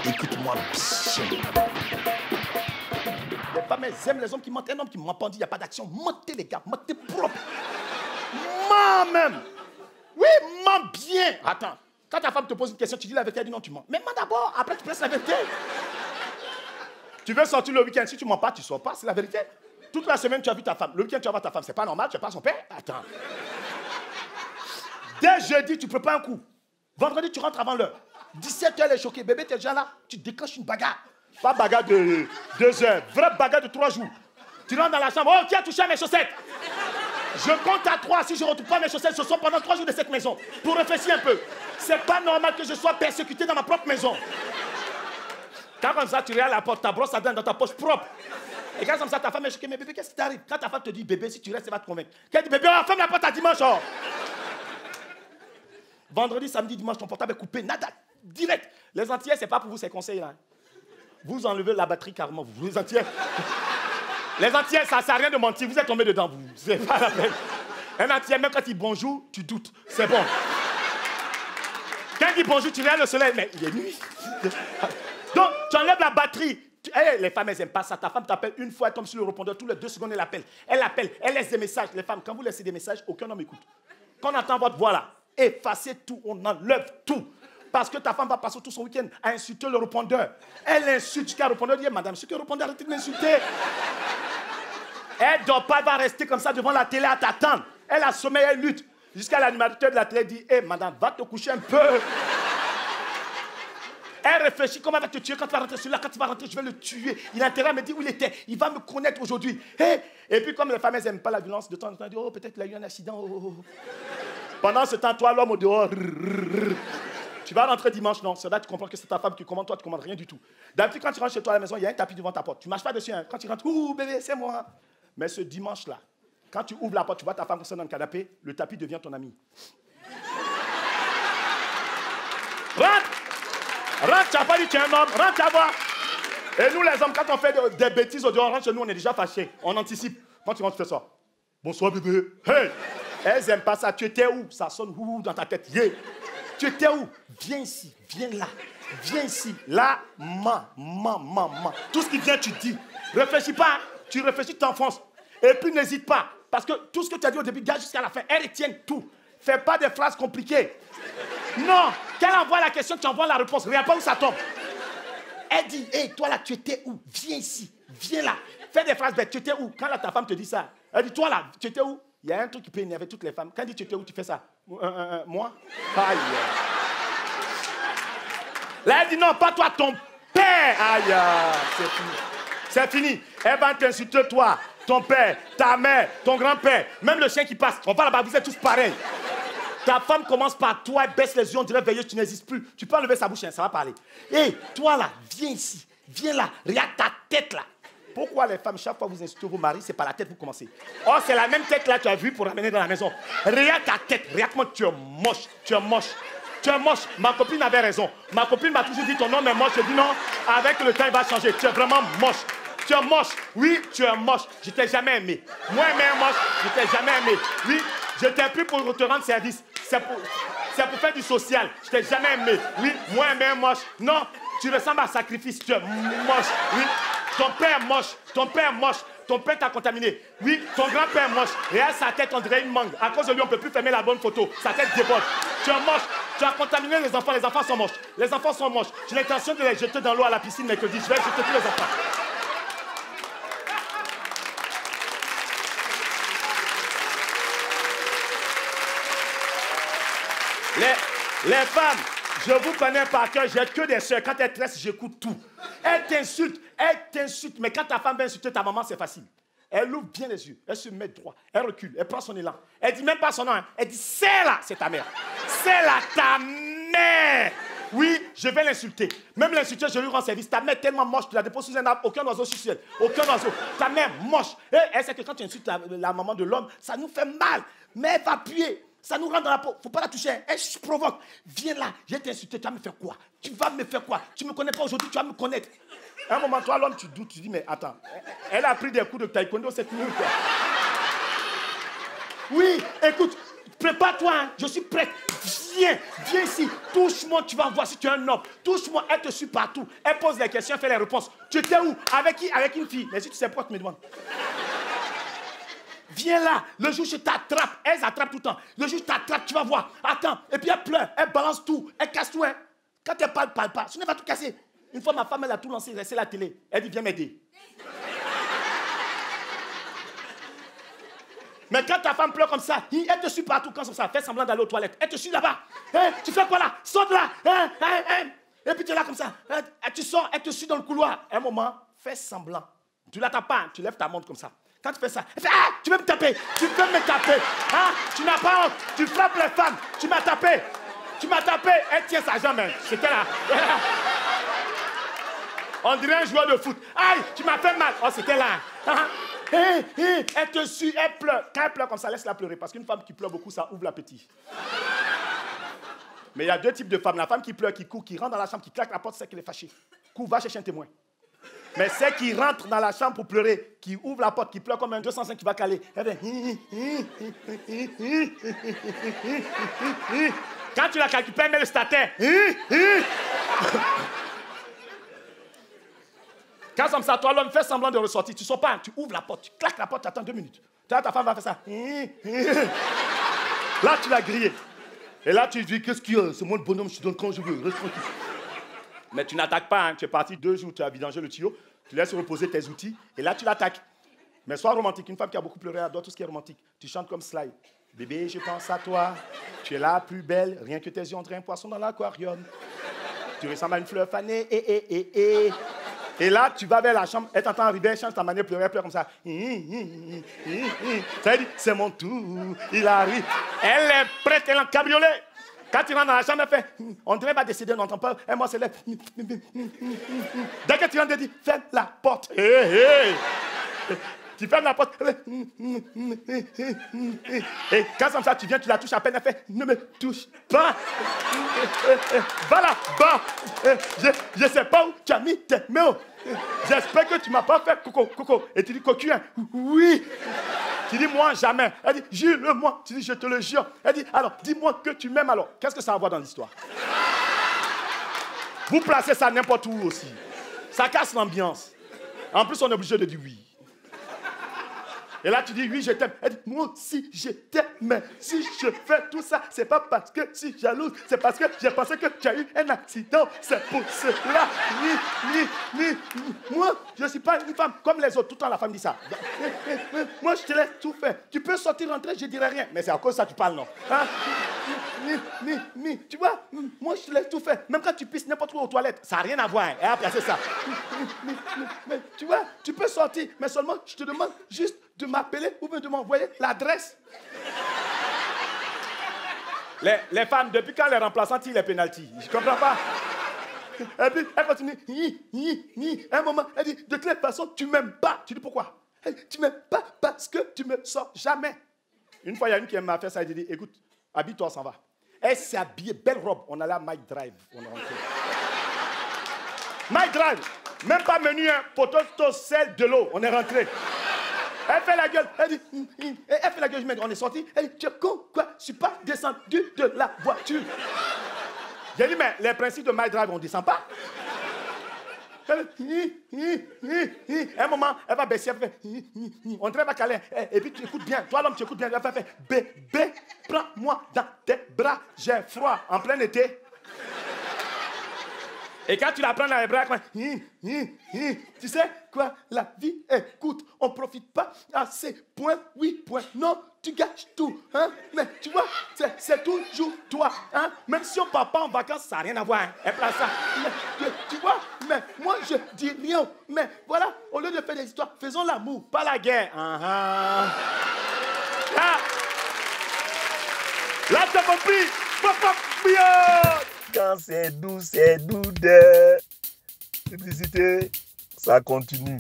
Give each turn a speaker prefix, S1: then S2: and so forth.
S1: Écoute-moi bien. Les femmes, elles aiment les hommes qui mentent. Un homme qui ment pas, on dit il n'y a pas d'action. Mentez les gars, mentez propre. Ment même. Oui, ment bien. Attends, quand ta femme te pose une question, tu dis la vérité, elle dit non, tu mens. Mais mens d'abord, après tu presses la vérité. Tu veux sortir le week-end, si tu mens pas, tu sors pas, c'est la vérité. Toute la semaine, tu as vu ta femme. Le week-end, tu vas voir ta femme. C'est pas normal, tu n'as pas son père. Attends. Dès jeudi, tu prépares un coup. Vendredi, tu rentres avant l'heure. 17h, elle est choquée. Bébé, t'es déjà là. Tu déclenches une bagarre. Pas bagarre de 2 heures. Vraie bagarre de 3 jours. Tu rentres dans la chambre. Oh, qui a touché à mes chaussettes? Je compte à 3. Si je ne retrouve pas mes chaussettes, ce sont pendant 3 jours de cette maison. Pour réfléchir un peu. C'est pas normal que je sois persécuté dans ma propre maison. Quand comme ça, tu regardes la porte, ta brosse à dents dans ta poche propre. Et quand comme ça, ta femme est choquée. Mais bébé, qu'est-ce qui t'arrive? Quand ta femme te dit, bébé, si tu restes, elle va te convaincre. Qu'elle dit, bébé, ferme la porte à dimanche. Oh. Vendredi, samedi, dimanche, ton portable est coupé. Nada. Direct. Les Antillais, ce n'est pas pour vous ces conseils-là. Vous enlevez la batterie carrément. Vous, les Antillais. Les Antillais, ça ne sert à rien de mentir. Vous êtes tombé dedans, vous. C'est pas la peine. Un Antillais, même quand il dit bonjour, tu doutes. C'est bon. Quand il dit bonjour, tu regardes le soleil. Mais il est nuit. Donc, tu enlèves la batterie. Les femmes, elles n'aiment pas ça. Ta femme t'appelle une fois, elle tombe sur le répondeur. Tous les 2 secondes, elle appelle. Elle laisse des messages. Les femmes, quand vous laissez des messages, aucun homme écoute. Quand on entend votre voix là, effacez tout, on enlève tout. Parce que ta femme va passer tout son week-end à insulter le répondeur. Elle insulte jusqu'à le répondeur, dit madame, ce que le répondeur arrêtez de m'insulter. Elle ne dort pas, elle va rester comme ça devant la télé à t'attendre. Elle a sommeil, elle lutte. Jusqu'à l'animateur de la télé dit, hé madame, va te coucher un peu. Elle réfléchit comment elle va te tuer quand tu vas rentrer sur là. Quand tu vas rentrer, je vais le tuer. Il a intérêt à me dire où il était. Il va me connaître aujourd'hui. Hey. Et puis comme les femmes, elles n'aiment pas la violence, de temps en temps, elles disent, oh, peut-être qu'il a eu un accident. Oh. Pendant ce temps, toi, l'homme au dehors, tu vas rentrer dimanche, non. C'est là que tu comprends que c'est ta femme qui commande, toi, tu ne commandes rien du tout. D'habitude, quand tu rentres chez toi à la maison, il y a un tapis devant ta porte. Tu ne marches pas dessus. Hein. Quand tu rentres, ouh, bébé, c'est moi. Mais ce dimanche-là, quand tu ouvres la porte, tu vois ta femme dans le canapé, le tapis devient ton ami. Rentre, tu n'as pas dit que tu es un homme, rentre, tu vas voir. Et nous, les hommes, quand on fait des bêtises au dehors, on rentre chez nous, on est déjà fâchés. On anticipe. Quand tu rentres, tu fais ça. Bonsoir, bébé. Hey! Elles n'aiment pas ça. Tu étais où? Ça sonne ouh dans ta tête. Yeah. Tu étais où? Viens ici, viens là. Viens ici. Là, maman. Tout ce qui vient, tu dis. Réfléchis pas. Tu réfléchis, tu t'enfonces. Et puis, n'hésite pas. Parce que tout ce que tu as dit au début, garde jusqu'à la fin. Elles retiennent tout. Fais pas des phrases compliquées. Non. Quand elle envoie la question, tu envoies la réponse. Regarde pas où ça tombe. Elle dit, hé, toi là, tu étais où? Viens ici. Viens là. Fais des phrases bêtes. Tu étais où? Quand là, ta femme te dit ça, elle dit, toi là, tu étais où? Il y a un truc qui peut énerver toutes les femmes. Quand elle dit, tu étais où? Tu fais ça. Moi? Aïe. Là, elle dit, non, pas toi, ton père. Aïe. C'est fini. C'est fini. Elle va t'insulter, toi, ton père, ta mère, ton grand-père, même le chien qui passe. On va là-bas, vous êtes tous pareils. Ta femme commence par toi, elle baisse les yeux, on dirait veilleuse, tu n'existes plus. Tu peux enlever sa bouche, hein, ça va parler. Hé, toi là, viens ici, viens là, regarde ta tête là. Pourquoi les femmes, chaque fois que vous insultez vos maris, c'est par la tête que vous commencez? Oh, c'est la même tête là que tu as vue pour ramener dans la maison. Regarde ta tête, regarde comment tu es moche, tu es moche. Tu es moche. Ma copine avait raison. Ma copine m'a toujours dit ton nom est moche. Je dis non, avec le temps il va changer. Tu es vraiment moche. Tu es moche. Oui, tu es moche. Je t'ai jamais aimé. Moi, aimé moche, je t'ai jamais aimé. Oui, je t'ai pris pour te rendre service. C'est pour faire du social. Je t'ai jamais aimé. Oui, moi, aimé moche. Non, tu ressembles à un sacrifice. Tu es moche. Oui, ton père moche. Ton père moche. Ton père t'a contaminé. Oui, ton grand-père moche. Regarde sa tête, on dirait une mangue. À cause de lui, on ne peut plus fermer la bonne photo. Sa tête déborde. Tu es moche. Tu as contaminé les enfants. Les enfants sont moches. Les enfants sont moches. J'ai l'intention de les jeter dans l'eau à la piscine mercredi. Je vais jeter tous les enfants. Les femmes, je vous connais par cœur, j'ai que des soeurs. Quand elles tressent, j'écoute tout. Elles t'insultent, mais quand ta femme va insulter ta maman, c'est facile. Elle ouvre bien les yeux, elle se met droit, elle recule, elle prend son élan. Elle dit même pas son nom, hein. Elle dit c'est là, c'est ta mère. C'est là ta mère. Oui, je vais l'insulter. Même l'insulter, je lui rends service. Ta mère est tellement moche, tu la déposes sous un arbre, aucun oiseau sur elle. Aucun oiseau. Ta mère moche. Et elle sait que quand tu insultes la maman de l'homme, ça nous fait mal. Mais elle va appuyer. Ça nous rentre dans la peau. Faut pas la toucher. Elle provoque. Viens là. Je vais t'insulter. Tu vas me faire quoi? Tu vas me faire quoi? Tu me connais pas aujourd'hui, tu vas me connaître. À un moment, toi, l'homme, tu doutes. Tu dis, mais attends. Elle a pris des coups de taekwondo cette nuit, quoi. Oui, écoute. Prépare-toi. Hein. Je suis prête. viens ici, touche-moi, tu vas voir si tu es un homme. Touche-moi, elle te suit partout. Elle pose les questions, elle fait les réponses. Tu étais où? Avec qui? Avec une fille. Mais si tu sais pourquoi tu me demandes. Viens là, le jour où je t'attrape, elles attrapent tout le temps. Le jour où je t'attrape, tu vas voir. Attends, et puis elle pleure, elle balance tout, elle casse tout. Hein. Quand elle parle pas. Sinon, elle va tout casser. Une fois, ma femme, elle a tout lancé, laissé la télé. Elle dit, viens m'aider. Mais quand ta femme pleure comme ça, elle te suit partout quand ça fait semblant d'aller aux toilettes. Elle te suit là-bas. Hein, tu fais quoi là? Saute là. Hein. Et puis tu es là comme ça. Hein, tu sors, elle te suit dans le couloir. Un moment, fais semblant. Tu la tapes pas, tu lèves ta montre comme ça. Quand tu fais ça, elle fait, ah, tu veux me taper? Tu peux me taper. Hein? Tu n'as pas honte. Tu frappes les femmes. Tu m'as tapé. Tu m'as tapé. Elle tient sa jambe. C'était là. On dirait un joueur de foot. Aïe, tu m'as fait mal. Oh, c'était là. Elle te suit, elle pleure. Quand elle pleure comme ça, laisse-la pleurer. Parce qu'une femme qui pleure beaucoup, ça ouvre l'appétit. Mais il y a deux types de femmes. La femme qui pleure, qui court, qui rentre dans la chambre, qui claque la porte, c'est qu'elle est fâchée. Cours, va chercher un témoin. Mais celle qui rentre dans la chambre pour pleurer, qui ouvre la porte, qui pleure comme un 205 qui va caler, elle fait... Quand tu la calcules, tu mets le stataire. Quand comme ça, toi, l'homme fait semblant de ressortir, tu ne sors pas, tu ouvres la porte, tu claques la porte, tu attends 2 minutes. Ta femme va faire ça. Là, tu l'as grillé. Et là, tu dis, qu'est-ce qu'il y a? C'est moi le bonhomme, je te donne quand je veux. Reste tranquille. Mais tu n'attaques pas, hein. Tu es parti 2 jours, tu as vidangé le tuyau, tu laisses reposer tes outils, et là, tu l'attaques. Mais sois romantique. Une femme qui a beaucoup pleuré adore tout ce qui est romantique. Tu chantes comme Sly. Bébé, je pense à toi. Tu es la plus belle, rien que tes yeux ont un poisson dans l'aquarium. Tu ressembles à une fleur fanée, Et là, tu vas vers la chambre, elle t'entend arriver, elle change ta manière de pleurer, elle pleure comme ça. Ça dit, c'est mon tour, il arrive. Elle est prête, elle est en cabriolet. Quand tu rentres dans la chambre, elle fait, on dirait qu'elle va décider, on n'entend pas, et moi, c'est là. Dès que tu rentres, elle dit, ferme la porte. Tu fermes la porte. Et quand comme ça, tu viens, tu la touches à peine, elle fait, ne me touche pas. Va là-bas. Je ne sais pas où tu as mis tes mains. J'espère que tu ne m'as pas fait coco. Et tu dis, cocu, hein? Oui. Tu dis, moi, jamais. Elle dit, jure-le-moi. Tu dis, je te le jure. Elle dit, alors, dis-moi que tu m'aimes alors. Qu'est-ce que ça va avoir dans l'histoire? Vous placez ça n'importe où aussi. Ça casse l'ambiance. En plus, on est obligé de dire oui. Et là, tu dis, oui, je t'aime. Elle dit, moi aussi, je t'aime. Mais si je fais tout ça, c'est pas parce que je suis jalouse. C'est parce que j'ai pensé que tu as eu un accident. C'est pour cela. Moi, je ne suis pas une femme comme les autres. Tout le temps, la femme dit ça. Moi, je te laisse tout faire. Tu peux sortir, rentrer, je ne dirai rien. Mais c'est à cause de ça que tu parles, non? Hein? Tu vois, moi, je te laisse tout faire. Même quand tu pisses n'importe où aux toilettes, ça n'a rien à voir. Elle a placé ça. Mais tu vois, tu peux sortir. Mais seulement, je te demande juste de m'appeler ou de m'envoyer l'adresse. Les femmes, depuis quand les remplaçants tirent les pénaltys? Je ne comprends pas. Et puis, elle continue. À un moment, elle dit, de toute façon, tu ne m'aimes pas. Tu dis, pourquoi? Elle dit, tu ne m'aimes pas parce que tu ne me sors jamais. Une fois, il y a une qui m'a fait ça, elle dit, écoute, habille-toi, on s'en va. Elle s'est habillée, belle robe. On allait à Mike Drive. On est rentré. Mike Drive, même pas menu, hein, potato, sel, de l'eau. On est rentré. Elle fait la gueule, je mets, on est sorti. Elle dit, tu es con, quoi? Je ne suis pas descendu de la voiture. J'ai dit, mais les principes de My Drive, on ne descend pas. À un moment, elle va baisser, elle fait, on dirait va caler. Et puis tu écoutes bien, toi l'homme, tu écoutes bien. Elle va faire, bébé, prends-moi dans tes bras, j'ai froid, en plein été. Et quand tu la prends dans les bras, tu sais quoi, la vie est courte, on ne profite pas assez. Point, oui, point, non, tu gâches tout. Hein? Mais tu vois, c'est toujours toi. Hein? Même si on ne part pas en vacances, ça n'a rien à voir. Hein? Elle place ça. Mais, tu vois, mais moi je dis rien. Mais voilà, au lieu de faire des histoires, faisons l'amour, pas la guerre. Là, tu as compris.
S2: Quand c'est doux de publicité, ça continue.